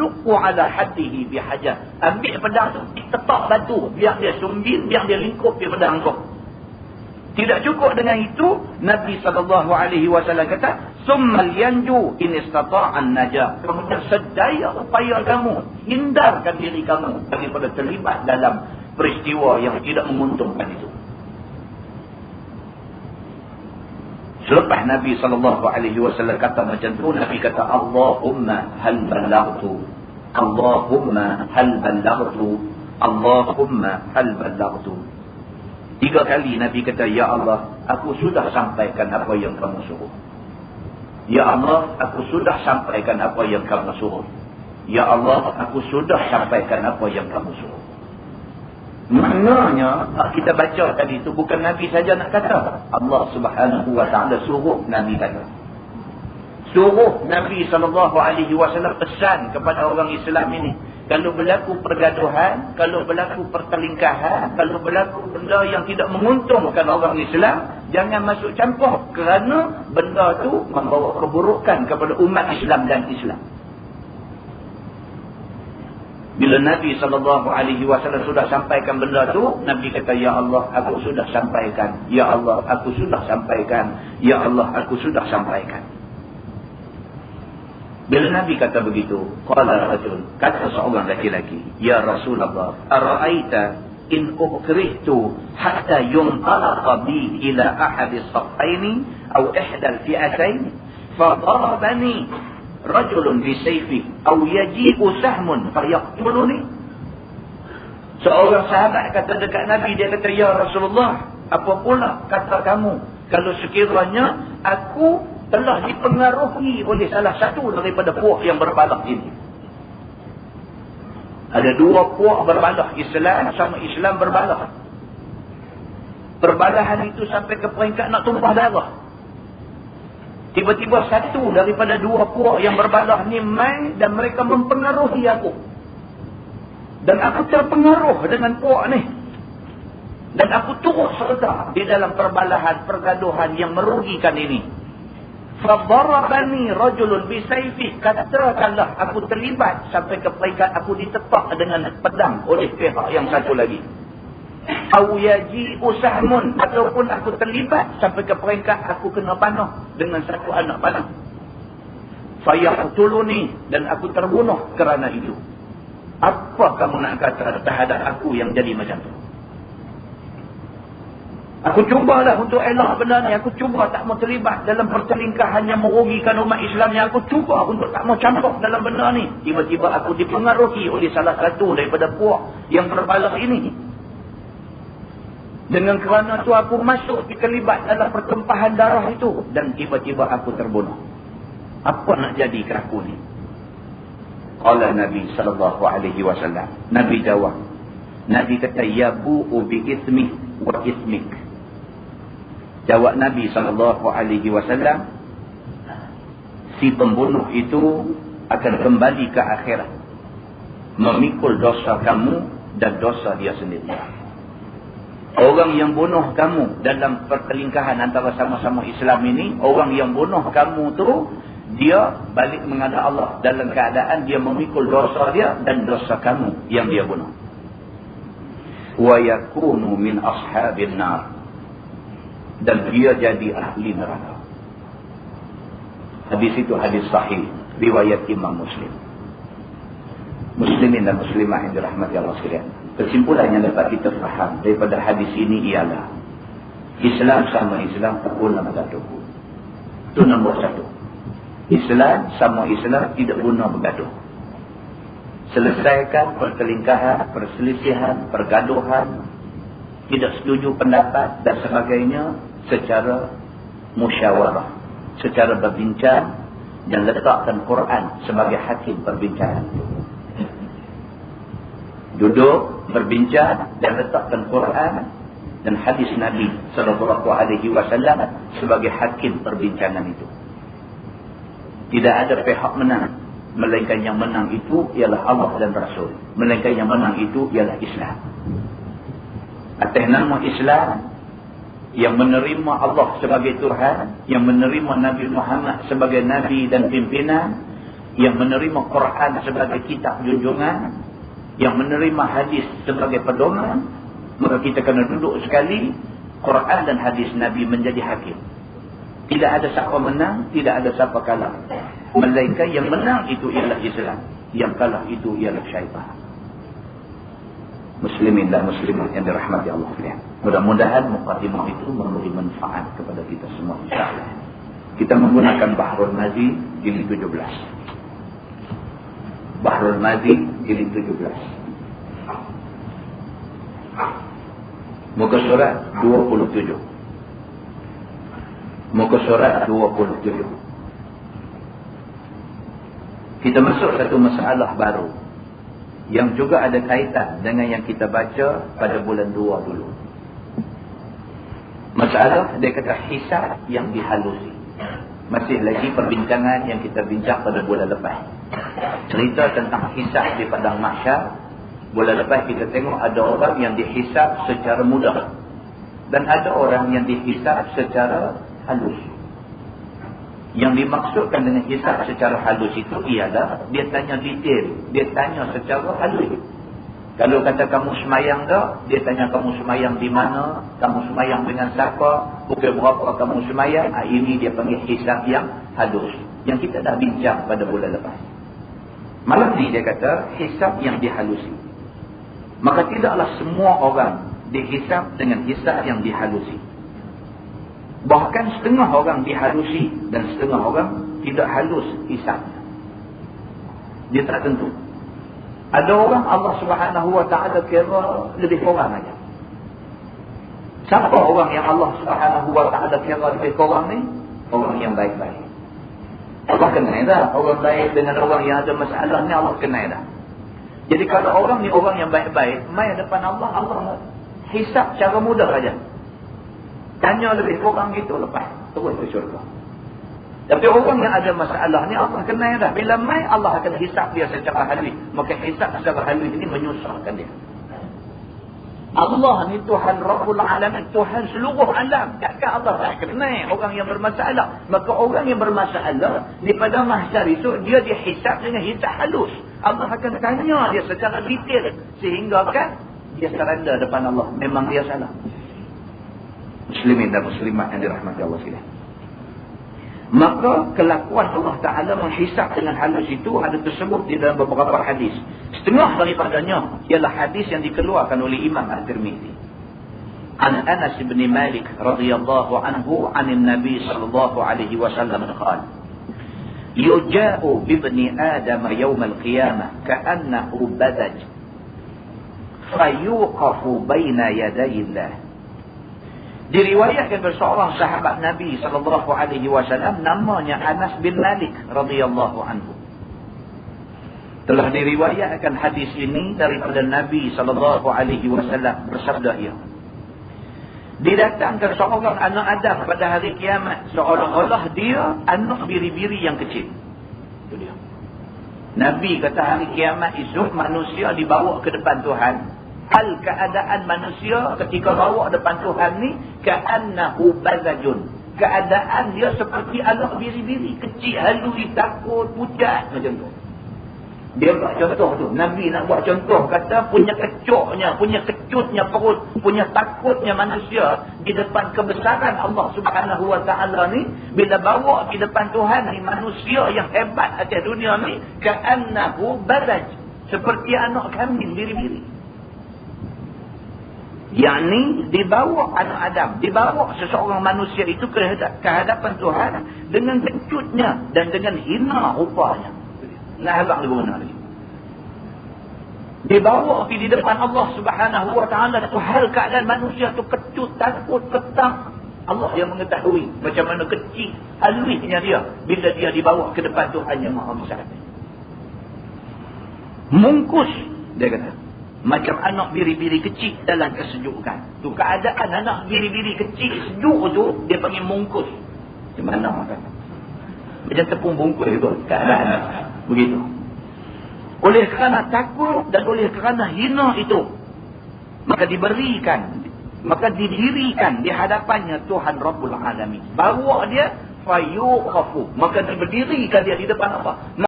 Fayadukku ala hadihi bihajar. Ambil pedang tu, tetak batu. Biar dia sumbin, biar dia lingkup di pedang kau. Tidak cukup dengan itu, Nabi SAW kata, Summal yanju in istata'an najah. Kemudian sedaya upaya kamu, hindarkan diri kamu daripada terlibat dalam peristiwa yang tidak menguntungkan itu. Selepas Nabi SAW kata macam tu, Nabi kata, Allahumma hal ballaghtu. Allahumma hal ballaghtu. Allahumma hal ballaghtu. 3 kali Nabi kata, Ya Allah, aku sudah sampaikan apa yang kamu suruh. Ya Allah, aku sudah sampaikan apa yang kamu suruh. Ya Allah, aku sudah sampaikan apa yang kamu suruh. Maknanya, kita baca tadi itu bukan Nabi saja nak kata. Allah Subhanahu Wa Taala suruh Nabi kata. Suruh Nabi SAW pesan kepada orang Islam ini. Kalau berlaku pergaduhan, kalau berlaku pertelingkahan, kalau berlaku benda yang tidak menguntungkan orang Islam, jangan masuk campur. Kerana benda tu membawa keburukan kepada umat Islam dan Islam. Bila Nabi SAW sudah sampaikan benda tu, Nabi kata, Ya Allah, aku sudah sampaikan. Ya Allah, aku sudah sampaikan. Ya Allah, aku sudah sampaikan. Bila Nabi kata begitu, qala rajul, kata seorang laki-laki, Ya Rasulullah, ara'aita in ukrihtu hatta yuntalaqa bi ila ahadi as-saffaini aw ihda al-fi'atayn fa darabani rajulun bi sayfi aw yaji'u sahmun fa yaqtuluni. Seorang sahabat kata dekat Nabi, dia kata, Ya Rasulullah, apa pula kata kamu kalau sekiranya aku telah dipengaruhi oleh salah satu daripada puak yang berbalah ini. Ada 2 puak berbalah, Islam sama Islam berbalah. Perbalahan itu sampai ke peringkat nak tumpah darah. Tiba-tiba satu daripada 2 puak yang berbalah ni main dan mereka mempengaruhi aku. Dan aku terpengaruh dengan puak ni. Dan aku turut serta di dalam perbalahan, pergaduhan yang merugikan ini. Fadarabani rajulun bisayfi, katakanlah aku terlibat sampai ke peringkat aku ditepak dengan pedang oleh pihak yang satu lagi. Aw yaji'u sahmun, ataupun aku terlibat sampai ke peringkat aku kena panah dengan satu anak panah. Fayaqtuluni, dan aku terbunuh kerana itu. Apa kamu nak kata terhadap aku yang jadi macam tu? Aku cubalah untuk elak benda ni. Aku cuba tak mau terlibat dalam pertelingkahan yang merugikan umat Islam ni. Aku cuba untuk tak mau campur dalam benda ni. Tiba-tiba aku dipengaruhi oleh salah satu daripada puak yang berbalah ini. Dengan kerana tu aku masuk terlibat dalam pertumpahan darah itu. Dan tiba-tiba aku terbunuh. Apa nak jadi ke aku ni? Qala Nabi SAW. Nabi jawab. Nabi kata, Yabu'u bi ismih wa ismik. Jawab Nabi SAW, si pembunuh itu akan kembali ke akhirat, memikul dosa kamu dan dosa dia sendiri. Orang yang bunuh kamu dalam pertelingkahan antara sama-sama Islam ini, orang yang bunuh kamu tu, dia balik menghadap Allah dalam keadaan dia memikul dosa dia dan dosa kamu yang dia bunuh. Wa yakunu min ashabin nar, dan dia jadi ahli neraka. Hadis itu hadis sahih, riwayat Imam Muslim. Muslimin dan muslimah yang dirahmati Allah sekalian. Kesimpulan yang dapat kita faham daripada hadis ini ialah Islam sama Islam tak guna bergaduh. Itu nombor 1. Islam sama Islam tidak guna bergaduh. Selesaikan pertelingkahan, perselisihan, pergaduhan, tidak setuju pendapat dan sebagainya secara musyawarah, secara berbincang, dan letakkan Quran sebagai hakim perbincangan. Duduk, berbincang dan letakkan Quran dan hadis Nabi SAW sebagai hakim perbincangan itu. Tidak ada pihak menang, melainkan yang menang itu ialah Allah dan Rasul. Melainkan yang menang itu ialah Islam. Atas nama Islam, yang menerima Allah sebagai Tuhan, yang menerima Nabi Muhammad sebagai Nabi dan pimpinan, yang menerima Quran sebagai kitab junjungan, yang menerima hadis sebagai pedoman, maka kita kena duduk sekali Quran dan hadis Nabi menjadi hakim. Tidak ada siapa menang, tidak ada siapa kalah. Melainkan yang menang itu ialah Islam, yang kalah itu ialah syaitan. Muslimin dan muslimat yang dirahmati Allah sekalian. Mudah-mudahan mukadimah itu memberi manfaat kepada kita semua, insya-Allah. Kita menggunakan Bahrul Mazi jilid 17. Bahrul Mazi jilid 17. Muka surat 27. Muka surat 27. Kita masuk satu masalah baru yang juga ada kaitan dengan yang kita baca pada bulan 2 dulu. Masalah dia kata hisab yang dihalusi. Masih lagi perbincangan yang kita bincang pada bulan lepas. Cerita tentang hisab di padang mahsyar. Bulan lepas kita tengok ada orang yang dihisab secara mudah, dan ada orang yang dihisab secara halus. Yang dimaksudkan dengan hisab secara halus itu ialah dia tanya detail, dia tanya secara halus. Kalau kata kamu semayang tak, dia tanya kamu semayang di mana, kamu semayang dengan siapa, pukul berapa kamu semayang. Ini dia panggil hisab yang halus, yang kita dah bincang pada bulan lepas. Malam ni dia kata hisab yang dihalusi. Maka tidaklah semua orang dihisab dengan hisab yang dihalusi. Bahkan setengah orang dihalusi dan setengah orang tidak halus hisabnya. Dia tak tentu. Ada orang Allah Subhanahu Wa Taala kira lebih kurang aja. Siapa orang yang Allah Subhanahu Wa Taala kira lebih kurang ni? Orang yang baik-baik. Allah kenal dah orang baik dengan orang yang ada masalah ni, Allah kenal dah. Jadi kalau orang ni orang yang baik-baik, mai depan Allah, Allah hisab cara mudah aja. Tanya lebih kurang gitu, lepas terus ke syurga. Tapi orang yang ada masalah ni Allah kenal dah. Bila mai Allah akan hisab dia secara halus. Maka hisab secara halus ini menyusahkan dia. Allah ni Tuhan Rabbul Alamin, Tuhan seluruh alam. Takkan Allah tak kenal orang yang bermasalah. Maka orang yang bermasalah di pada mahsyar itu dia dihisab dengan hisab halus. Allah akan tanya dia secara detail sehingga kan dia seranda depan Allah. Memang dia salah. Muslimin dan muslimat yang dirahmati Allah sekalian. Maka kelakuan Allah Ta'ala menghisab dengan halus itu ada tersebut di dalam beberapa hadis. Setengah daripadanya ialah hadis yang dikeluarkan oleh Imam At-Tirmizi. An Anas bin Malik radhiyallahu anhu anin Nabi sallallahu alaihi wasallam qala: Yuja'u bibni Adam yawm al-qiyamah ka'annahu badaj fayuqafu baina yaday Allah. Diriwayatkan oleh seorang sahabat Nabi sallallahu alaihi wasallam namanya Anas bin Malik radhiyallahu anhu. Telah diriwayatkan hadis ini daripada Nabi sallallahu alaihi wasallam bersabda ia. Didatangkan seorang anak Adam pada hari kiamat seolah-olah dia anak biri-biri yang kecil. Itu dia. Nabi kata hari kiamat esok manusia dibawa ke depan Tuhan. Hal keadaan manusia ketika bawa depan Tuhan ni ka'annahu bazajun. Keadaan dia seperti anak biri-biri kecil, halus, takut, pucat macam tu. Dia buat contoh tu. Nabi nak buat contoh kata punya kecoknya, punya kecutnya perut, punya takutnya manusia di depan kebesaran Allah Subhanahu Wa Taala ni bila bawa di depan Tuhan ni manusia yang hebat atas dunia ni ka'annahu bazaj, seperti anak kambing biri-biri. Yakni dibawa anak Adam, dibawa seseorang manusia itu ke hadapan Tuhan dengan kecutnya dan dengan hina rupanya. Nak habaq lagu mana lagi? Dibawa di depan Allah Subhanahu Wa Taala tu hal keadaan manusia tu kecut, takut, ketak. Allah yang mengetahui macam mana kecil halusnya dia bila dia dibawa ke depan Tuhan yang Maha Besar. Mungkus dia kata. Macam anak biri-biri kecil dalam kesejukan. Tu keadaan anak biri-biri kecil sejuk tu dia panggil mungkus. Macam mana kan? Macam tepung bungkus itu keadaan. Begitu. Oleh kerana takut dan oleh kerana hina itu, maka didirikan di hadapannya Tuhan Rabbul Alamin. Bawa dia fayuqafu. Maka diberdirikan dia di depan apa?